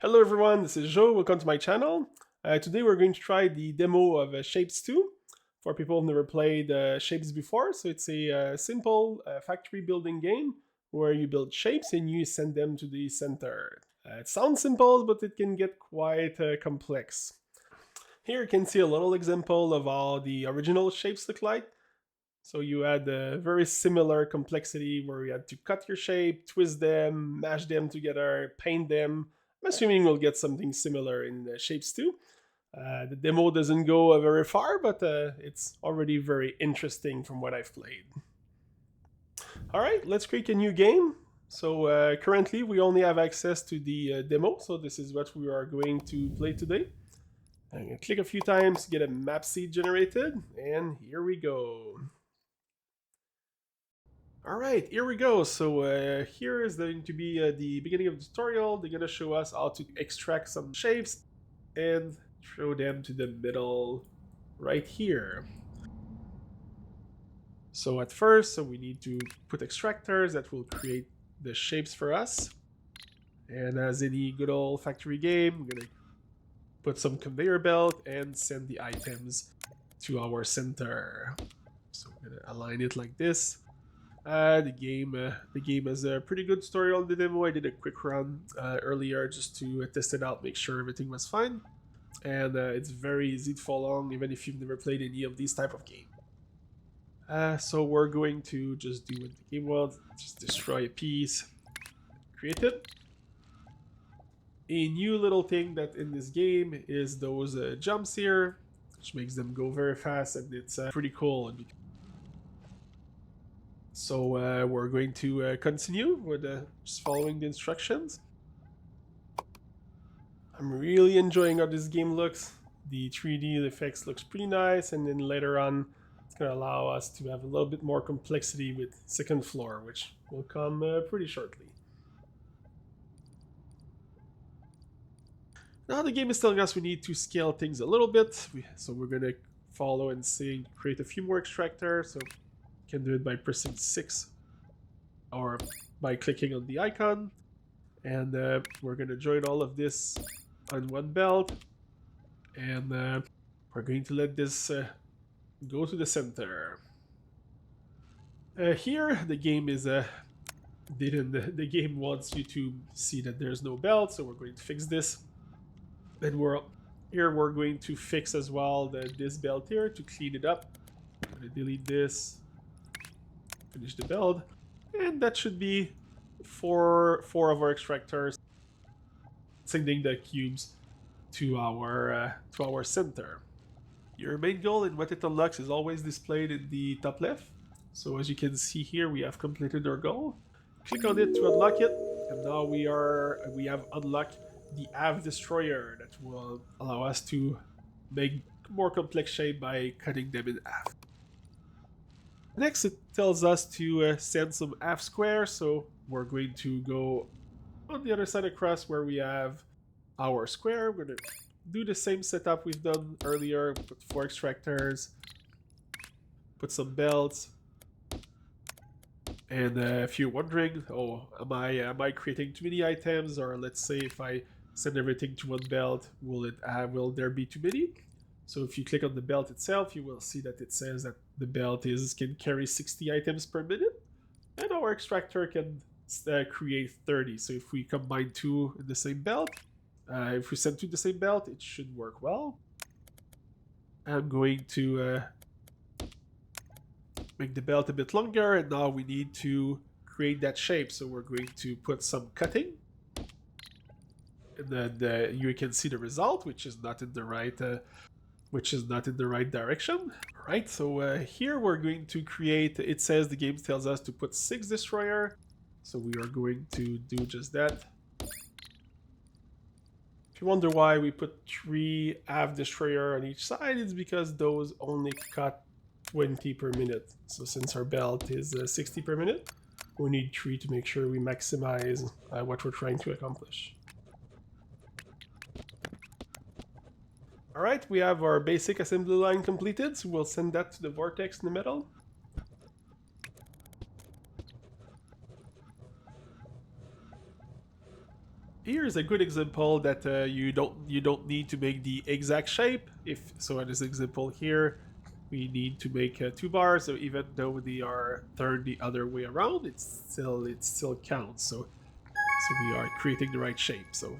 Hello everyone, this is Joe. Welcome to my channel. Today we're going to try the demo of Shapes 2 for people who've never played Shapes before. So it's a simple factory building game where you build shapes and you send them to the center. It sounds simple, but it can get quite complex. Here you can see a little example of how the original shapes look like. So you had a very similar complexity where you had to cut your shape, twist them, mash them together, paint them. I'm assuming we'll get something similar in the Shapes too. The demo doesn't go very far, but it's already very interesting from what I've played. All right, let's create a new game. So currently we only have access to the demo, so this is what we are going to play today. I'm going to click a few times to get a map seed generated, and here we go. All right, here we go. So here is going to be the beginning of the tutorial. They're going to show us how to extract some shapes and throw them to the middle right here. So at first, we need to put extractors that will create the shapes for us. And as any good old factory game, we're going to put some conveyor belt and send the items to our center. So we're going to align it like this. The game has a pretty good tutorial on the demo. I did a quick run earlier just to test it out, make sure everything was fine. And it's very easy to follow along, even if you've never played any of these type of game. So we're going to just do what the game wants, just destroy a piece, create it. A new little thing that in this game is those jumps here, which makes them go very fast, and it's pretty cool. So we're going to continue with just following the instructions. I'm really enjoying how this game looks. The 3D effects looks pretty nice, and then later on it's going to allow us to have a little bit more complexity with second floor, which will come pretty shortly. Now the game is telling us we need to scale things a little bit, so we're going to follow and create a few more extractors. So can do it by pressing 6 or by clicking on the icon, and we're going to join all of this on one belt, and we're going to let this go to the center. Here the game is the game wants you to see that there's no belt, so we're going to fix this. Then we're going to fix as well this belt here to clean it up. I'm going to delete this, finish the build, and that should be four of our extractors sending the cubes to our center. Your main goal and what it unlocks is always displayed in the top left. So as you can see here, we have completed our goal. Click on it to unlock it, and now we have unlocked the Av Destroyer that will allow us to make more complex shape by cutting them in half. Next, it tells us to send some half squares, so we're going to go on the other side across where we have our square. We're going to do the same setup we've done earlier, put 4 extractors, put some belts, and if you're wondering, oh, am I creating too many items, or let's say if I send everything to one belt, will there be too many? So if you click on the belt itself, you will see that it says that the belt can carry 60 items per minute, and our extractor can create 30. So if we combine 2 in the same belt, if we send 2 the same belt, it should work well. I'm going to make the belt a bit longer, and now we need to create that shape. So we're going to put some cutting, and then you can see the result, which is not in the right direction. All right, so here we're going to create, it says the game tells us to put 6 destroyer, so we are going to do just that. If you wonder why we put 3 Av destroyer on each side, it's because those only cut 20 per minute. So since our belt is 60 per minute, we need 3 to make sure we maximize what we're trying to accomplish. Alright, we have our basic assembly line completed, so we'll send that to the vortex in the middle. here's a good example that you don't need to make the exact shape. If so, in this example here, we need to make 2 bars. So even though they are turned the other way around, it still counts. So we are creating the right shape. So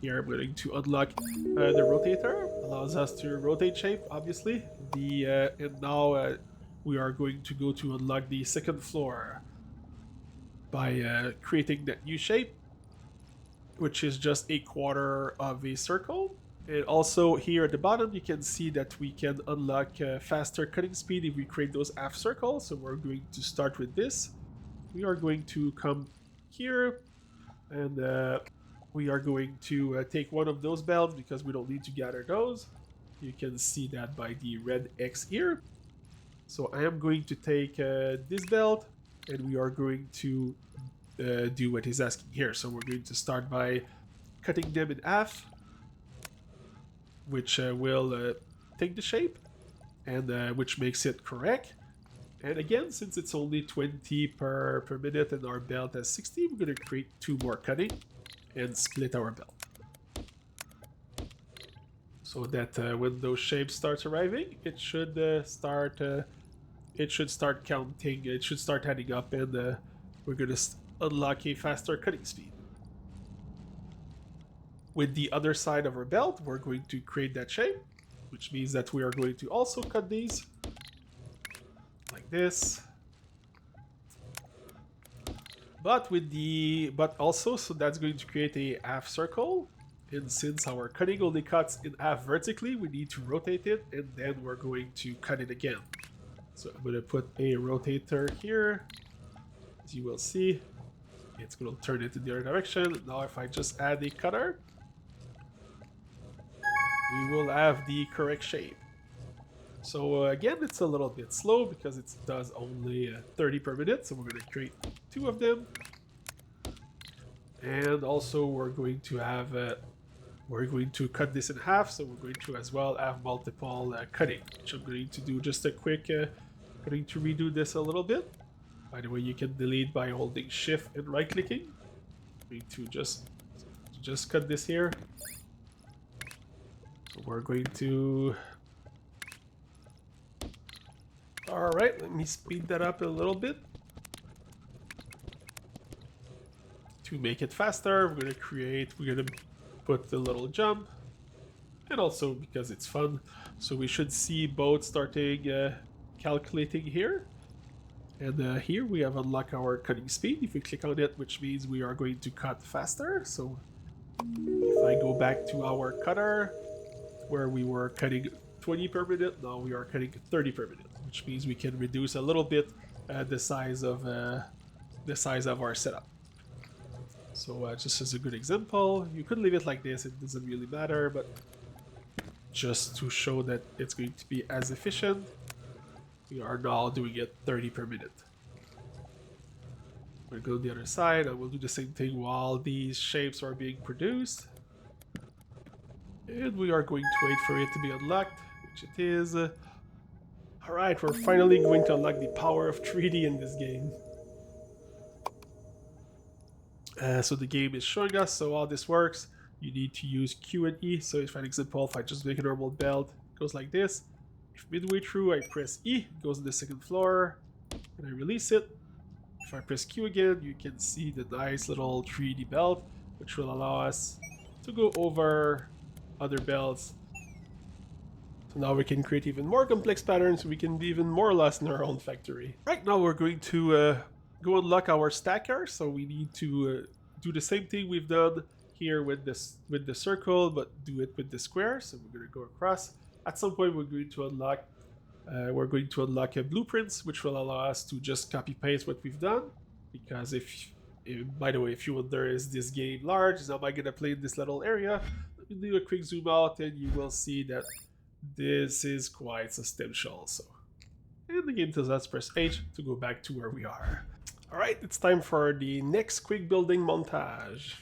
here I'm going to unlock the rotator. Allows us to rotate shape, obviously. And now we are going to go to unlock the second floor by creating that new shape, which is just a quarter of a circle. And also here at the bottom, you can see that we can unlock faster cutting speed if we create those half circles. So we're going to start with this. We are going to come here and we are going to take one of those belts because we don't need to gather those. You can see that by the red X here. So I am going to take this belt and we are going to do what he's asking here. So we're going to start by cutting them in half, which will take the shape and which makes it correct. And again, since it's only 20 per minute and our belt has 60, we're going to create 2 more cutting and split our belt. So that when those shapes start arriving, it should start counting, it should start adding up, and we're going to unlock a faster cutting speed. With the other side of our belt, we're going to create that shape, which means that we are going to also cut these like this. But also, so that's going to create a half circle. And since our cutting only cuts in half vertically, we need to rotate it, and then we're going to cut it again. So I'm going to put a rotator here. As you will see, it's going to turn it in the other direction. Now if I just add a cutter, we will have the correct shape. So again, it's a little bit slow because it does only 30 per minute. So we're going to create 2 of them. And also we're going to have we're going to cut this in half, so we're going to as well have multiple cutting, which I'm going to do just a quick going to redo this a little bit. By the way, you can delete by holding shift and right clicking. I'm going to just cut this here. So we're going to, all right, let me speed that up a little bit to make it faster. We're going to put the little jump, and also because it's fun, so we should see both starting calculating here. And here we have unlocked our cutting speed if we click on it, which means we are going to cut faster. So if I go back to our cutter where we were cutting 20 per minute, now we are cutting 30 per minute, which means we can reduce a little bit the size of our setup. So just as a good example, you could leave it like this, it doesn't really matter, but just to show that it's going to be as efficient, we are now doing it 30 per minute. We're going to go to the other side, and we'll do the same thing while these shapes are being produced. And we are going to wait for it to be unlocked, which it is. Alright, we're finally going to unlock the power of 3D in this game. So the game is showing us, so how this works, you need to use Q and E. So if, for example, if I just make a normal belt, it goes like this. If midway through I press E, it goes to the second floor, and I release it. If I press Q again, you can see the nice little 3D belt, which will allow us to go over other belts. So now we can create even more complex patterns, we can be even more or less in our own factory. Right now we're going to go unlock our stacker, so we need to do the same thing we've done here with the circle, but do it with the square. So we're going to go across. At some point we're going to unlock blueprints, which will allow us to just copy paste what we've done. Because by the way, if you wonder, is this game large? Am I going to play in this little area? Let me do a quick zoom out and you will see that this is quite substantial. So, and the game tells us press H to go back to where we are. Alright, it's time for the next quick building montage.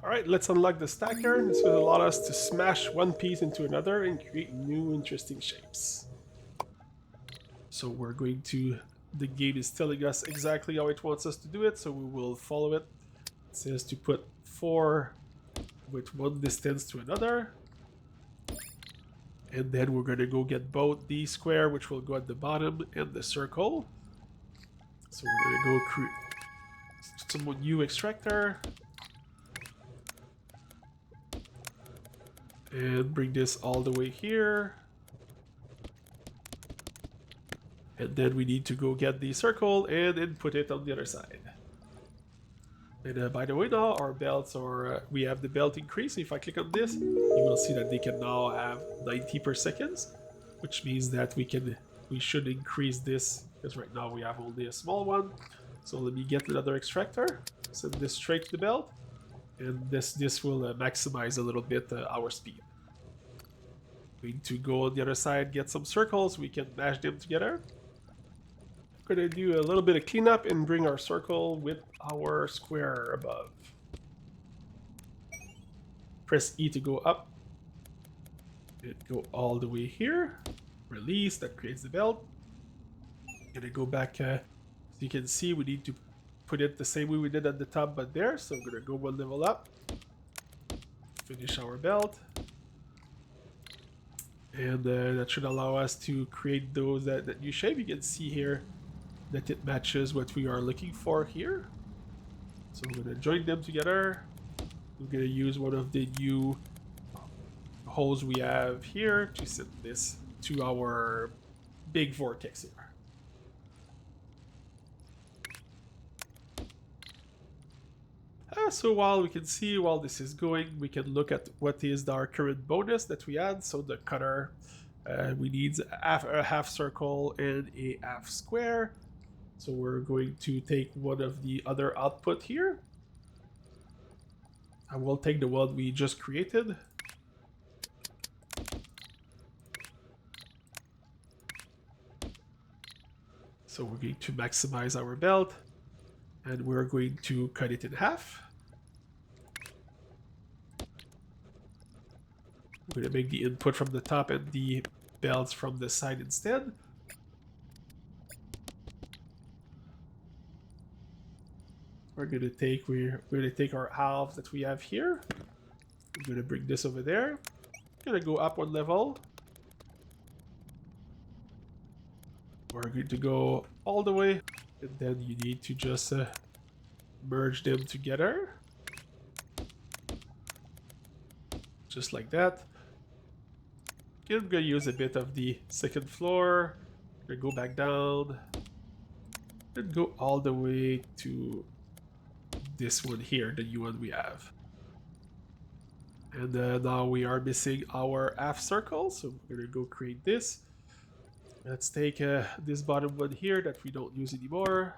Alright, let's unlock the stacker. This will allow us to smash one piece into another and create new interesting shapes. So we're going to... The game is telling us exactly how it wants us to do it, so we will follow it. It says to put 4 with one distance to another. And then we're going to go get both the square, which will go at the bottom, and the circle. So we're going to go create some new extractor. And bring this all the way here. And then we need to go get the circle and input it on the other side. And by the way, now our belts are, we have the belt increase. If I click on this, you will see that they can now have 90 per seconds, which means that we should increase this, because right now we have only a small one. So let me get another extractor, send this straight to the belt, and this will maximize a little bit our speed. We need to go on the other side, get some circles, we can mash them together. We're going to do a little bit of cleanup and bring our circle with our square above. Press E to go up. And go all the way here. Release, that creates the belt. Gonna go back, so you can see we need to put it the same way we did at the top but there. So we're gonna go one level up. Finish our belt. And that should allow us to create that new shape. You can see here that it matches what we are looking for here. So we're going to join them together. We're going to use one of the new holes we have here to send this to our big vortex here. So while this is going, we can look at what is our current bonus that we had. So the cutter, we need a half circle and a half square. So we're going to take one of the other output here. I will take the one we just created. So we're going to maximize our belt, and we're going to cut it in half. We're going to make the input from the top and the belts from the side instead. We're going to take our halves that we have here. I'm going to bring this over there. I'm going to go up one level. We're going to go all the way, and then you need to just merge them together. Just like that. I'm going to use a bit of the second floor. I'm going to go back down. And go all the way to this one here, the new one we have. And now we are missing our half circle, so we're going to go create this. Let's take this bottom one here that we don't use anymore.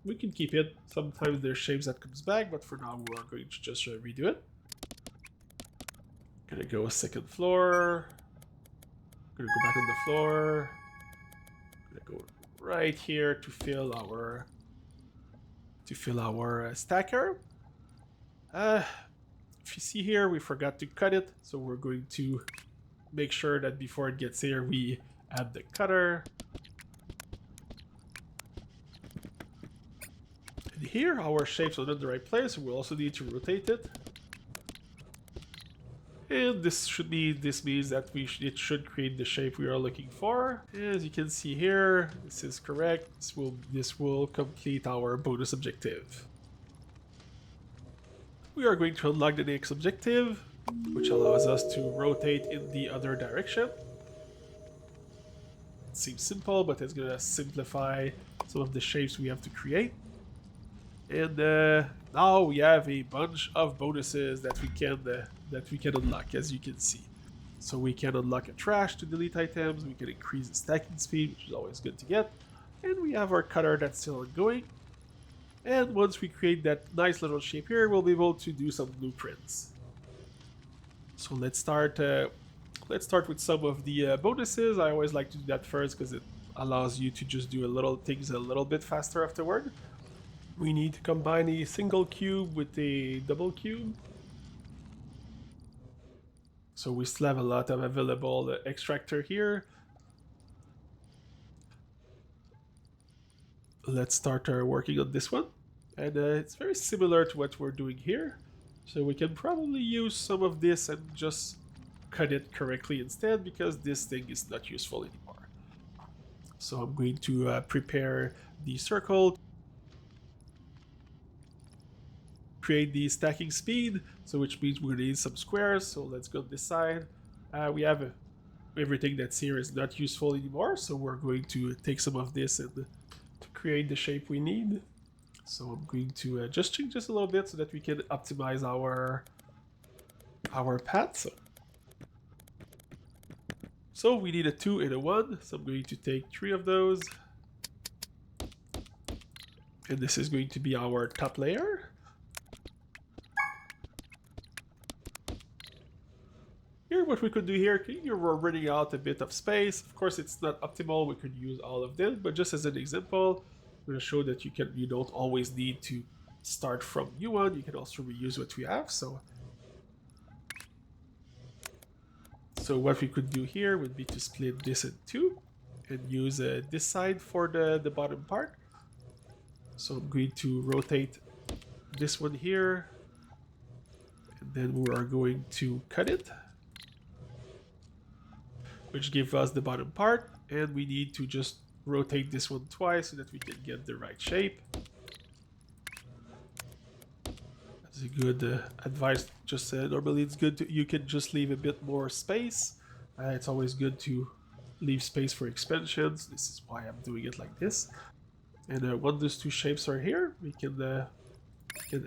We can keep it. Sometimes there's shapes that comes back, but for now we are going to just redo it. Gonna go second floor. Gonna go back on the floor. Gonna go right here to fill our stacker. If you see here, we forgot to cut it, so we're going to make sure that before it gets here, we add the cutter. And here, our shape's not in the right place, so we'll also need to rotate it. And this means that it should create the shape we are looking for. As you can see here, this is correct. This will complete our bonus objective. We are going to unlock the next objective, which allows us to rotate in the other direction. It seems simple, but it's going to simplify some of the shapes we have to create. And now we have a bunch of bonuses that we can unlock, as you can see. So we can unlock a trash to delete items, we can increase the stacking speed, which is always good to get, and we have our cutter that's still ongoing. And once we create that nice little shape here, we'll be able to do some blueprints. So let's start with some of the bonuses. I always like to do that first because it allows you to just do things a little bit faster afterward. We need to combine a single cube with a double cube. So we still have a lot of available extractor here. Let's start working on this one. And it's very similar to what we're doing here. So we can probably use some of this and just cut it correctly instead, because this thing is not useful anymore. So I'm going to prepare the circle, create the stacking speed, so which means we're going to need some squares. So let's go this side. We have everything that's here is not useful anymore, so we're going to take some of this and to create the shape we need. So I'm going to just change this a little bit so that we can optimize our path. So we need a 2 and a 1, so I'm going to take 3 of those. And this is going to be our top layer. Here, what we could do here we're running out a bit of space. Of course, it's not optimal. We could use all of them, but just as an example, I'm going to show that you don't always need to start from new one. You can also reuse what we have. So what we could do here would be to split this in two and use this side for the bottom part. So I'm going to rotate this one here, and then we are going to cut it, which gives us the bottom part, and we need to just rotate this one twice so that we can get the right shape. That's a good advice. Just normally it's good you can just leave a bit more space. It's always good to leave space for expansions. This is why I'm doing it like this. And when those two shapes are here, we can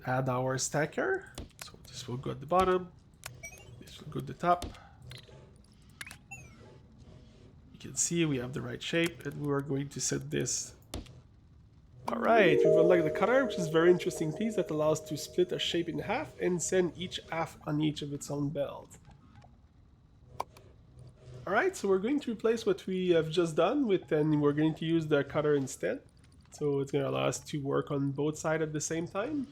add our stacker. So this will go at the bottom, this will go at the top. You can see we have the right shape, and we are going to set this. Alright, we've unlocked the cutter, which is a very interesting piece that allows to split a shape in half and send each half on each of its own belt. Alright, so we're going to replace what we have just done with, and we're going to use the cutter instead. So it's going to allow us to work on both sides at the same time.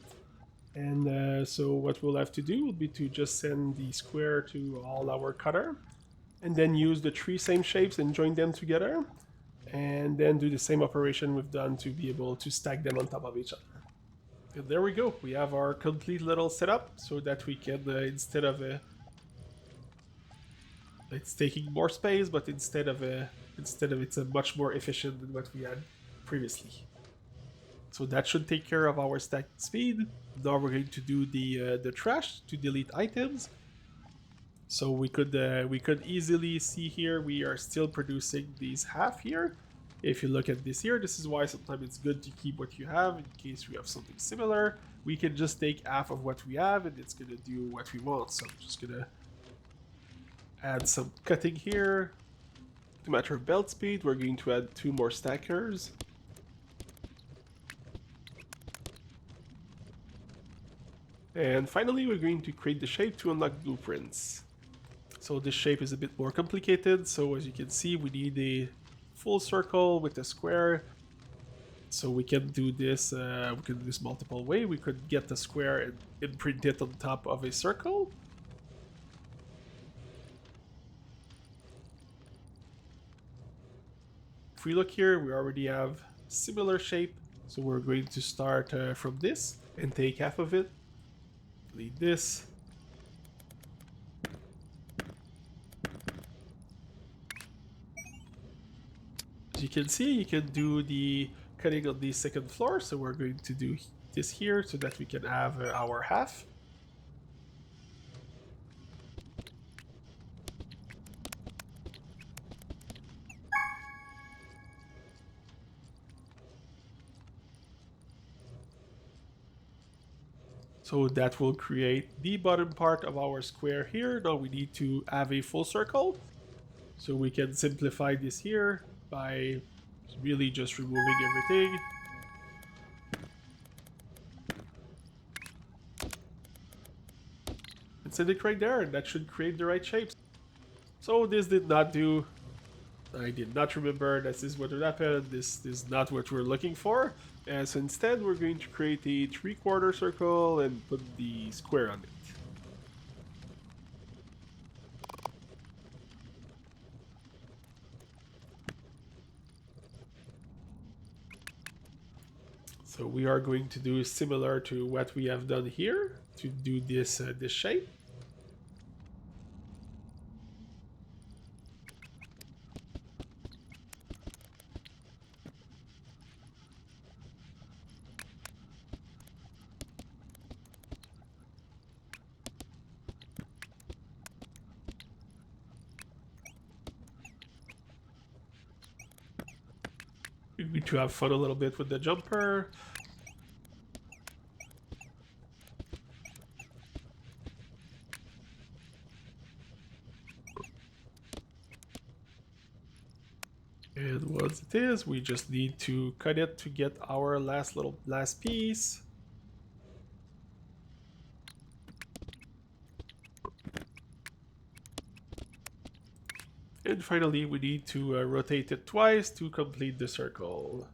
And so what we'll have to do will be to just send the square to all our cutter, and then use the three same shapes and join them together, and then do the same operation we've done to be able to stack them on top of each other. And there we go. We have our complete little setup so that we can, instead of it's taking more space, but instead of it's a much more efficient than what we had previously. So that should take care of our stack speed. Now we're going to do the trash to delete items. So we could easily see here we are still producing these half here. If you look at this here, this is why sometimes it's good to keep what you have in case we have something similar. We can just take half of what we have and it's gonna do what we want. So I'm just gonna add some cutting here. To match our belt speed, we're going to add 2 more stackers. And finally, we're going to create the shape to unlock blueprints. So this shape is a bit more complicated. So as you can see, we need a full circle with a square. So we can do this. We can do this multiple ways. We could get the square and imprint it on top of a circle. If we look here, we already have similar shape. So we're going to start from this and take half of it. Delete this. As you can see, you can do the cutting on the second floor. So we're going to do this here so that we can have our half. So that will create the bottom part of our square here. Now we need to have a full circle. So we can simplify this here by really just removing everything. And send it right there, and that should create the right shapes. So this did not do. I did not remember this is what would happen. This is not what we're looking for. And so instead we're going to create a 3/4 circle and put the square on it. So we are going to do similar to what we have done here to do this shape. We need to have fun a little bit with the jumper. And once it is, we just need to cut it to get our last piece. And finally, we need to rotate it twice to complete the circle.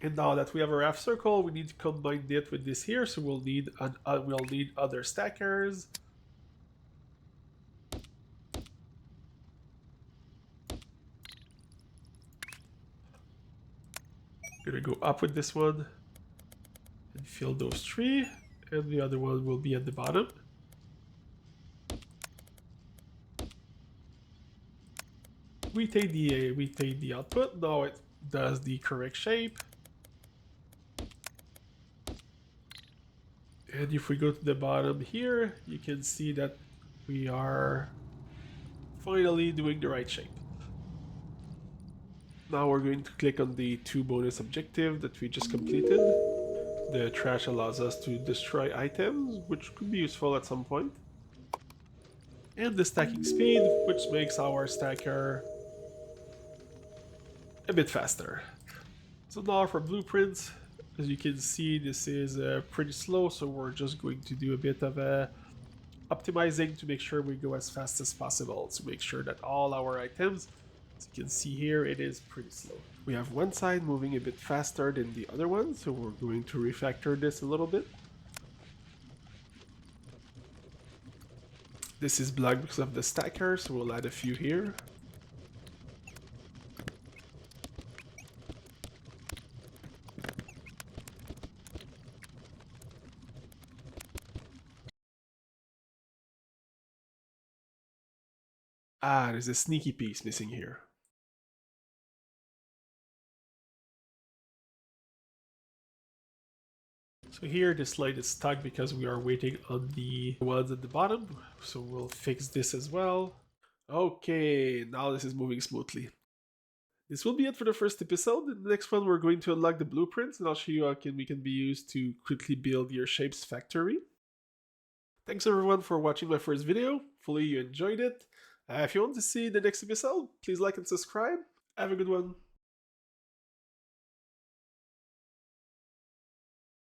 And now that we have our half circle, we need to combine it with this here. So we'll need other stackers. Gonna go up with this one and fill those three, and the other one will be at the bottom. We take the output. Now it does the correct shape. And if we go to the bottom here, you can see that we are finally doing the right shape. Now we're going to click on the 2 bonus objective that we just completed. The trash allows us to destroy items, which could be useful at some point. And the stacking speed, which makes our stacker a bit faster. So now for blueprints, as you can see, this is pretty slow, so we're just going to do a bit of optimizing to make sure we go as fast as possible, to make sure that all our items, as you can see here, it is pretty slow. We have one side moving a bit faster than the other one, so we're going to refactor this a little bit. This is black because of the stacker, so we'll add a few here. Ah, there's a sneaky piece missing here. So here this line is stuck because we are waiting on the ones at the bottom. So we'll fix this as well. Okay, now this is moving smoothly. This will be it for the first episode. In the next one, we're going to unlock the blueprints, and I'll show you how we can be used to quickly build your Shapez factory. Thanks everyone for watching my first video. Hopefully you enjoyed it. If you want to see the next episode, please like and subscribe. Have a good one.